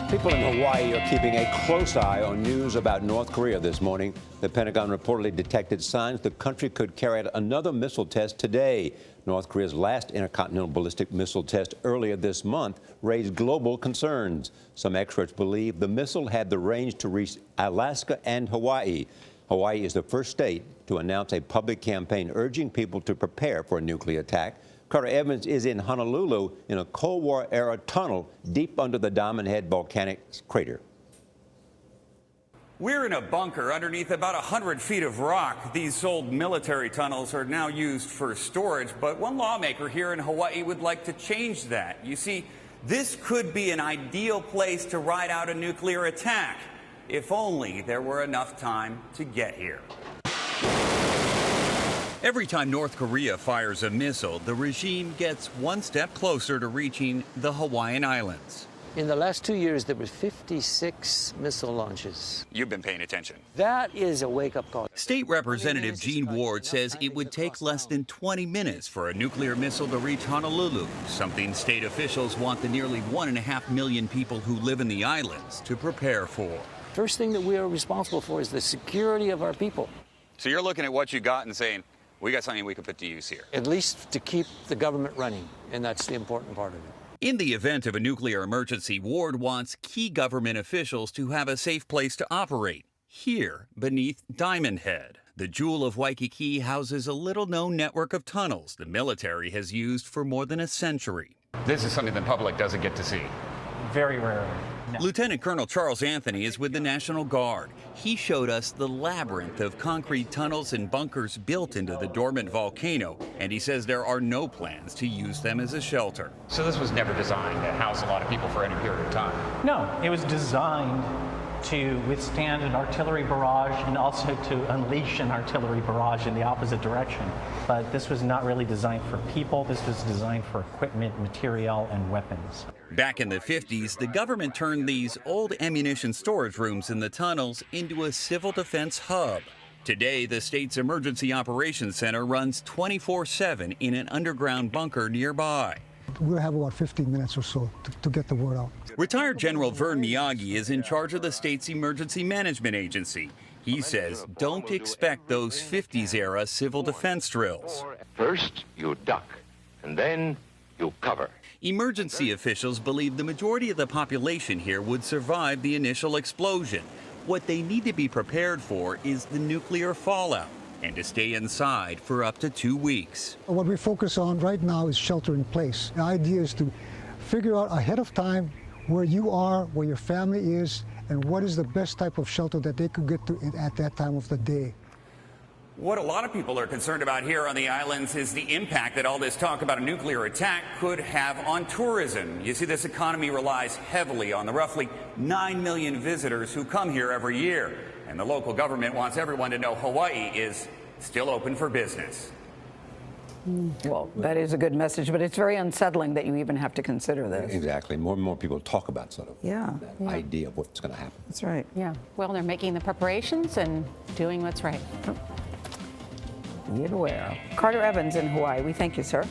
People in Hawaii are keeping a close eye on news about North Korea this morning. The Pentagon reportedly detected signs the country could carry out another missile test today. North Korea's last intercontinental ballistic missile test earlier this month raised global concerns. Some experts believe the missile had the range to reach Alaska and Hawaii. Hawaii is the first state to announce a public campaign urging people to prepare for a nuclear attack. Carter Evans is in Honolulu in a Cold War-era tunnel deep under the Diamond Head volcanic crater. We're in a bunker underneath about 100 feet of rock. These old military tunnels are now used for storage, but one lawmaker here in Hawaii would like to change that. You see, this could be an ideal place to ride out a nuclear attack, if only there were enough time to get here. Every time North Korea fires a missile, the regime gets one step closer to reaching the Hawaiian Islands. In the last 2 years, there were 56 missile launches. You've been paying attention. That is a wake-up call. State Representative Gene Ward says it would take less than 20 minutes for a nuclear missile to reach Honolulu, something state officials want the nearly 1.5 million people who live in the islands to prepare for. First thing that we are responsible for is the security of our people. So you're looking at what you got and saying, we got something we could put to use here. At least to keep the government running, and that's the important part of it. In the event of a nuclear emergency, Ward wants key government officials to have a safe place to operate, here beneath Diamond Head. The Jewel of Waikiki houses a little-known network of tunnels the military has used for more than a century. This is something the public doesn't get to see. Very rarely. No. Lieutenant Colonel Charles Anthony is with the National Guard. He showed us the labyrinth of concrete tunnels and bunkers built into the dormant volcano, and he says there are no plans to use them as a shelter. So this was never designed to house a lot of people for any period of time? No, it was designed to withstand an artillery barrage and also to unleash an artillery barrage in the opposite direction. But this was not really designed for people. This was designed for equipment, material, and weapons. Back in the 50s, the government turned these old ammunition storage rooms in the tunnels into a civil defense hub. Today, the state's Emergency Operations Center runs 24/7 in an underground bunker nearby. We'll have about 15 minutes or so to get the word out. Retired General Vern Miyagi is in charge of the state's emergency management agency. He says don't expect those 50s-era civil defense drills. First, you duck, and then you cover. Emergency officials believe the majority of the population here would survive the initial explosion. What they need to be prepared for is the nuclear fallout and to stay inside for up to 2 weeks. What we focus on right now is shelter in place. The idea is to figure out ahead of time where you are, where your family is, and what is the best type of shelter that they could get to at that time of the day. What a lot of people are concerned about here on the islands is the impact that all this talk about a nuclear attack could have on tourism. You see, this economy relies heavily on the roughly 9 million visitors who come here every year. And the local government wants everyone to know Hawaii is still open for business. Well, that is a good message, but it's very unsettling that you even have to consider this. Exactly. More and more people talk about sort of that idea of what's going to happen. That's right. Yeah. Well, they're making the preparations and doing what's right. Be aware. Carter Evans in Hawaii. We thank you, sir.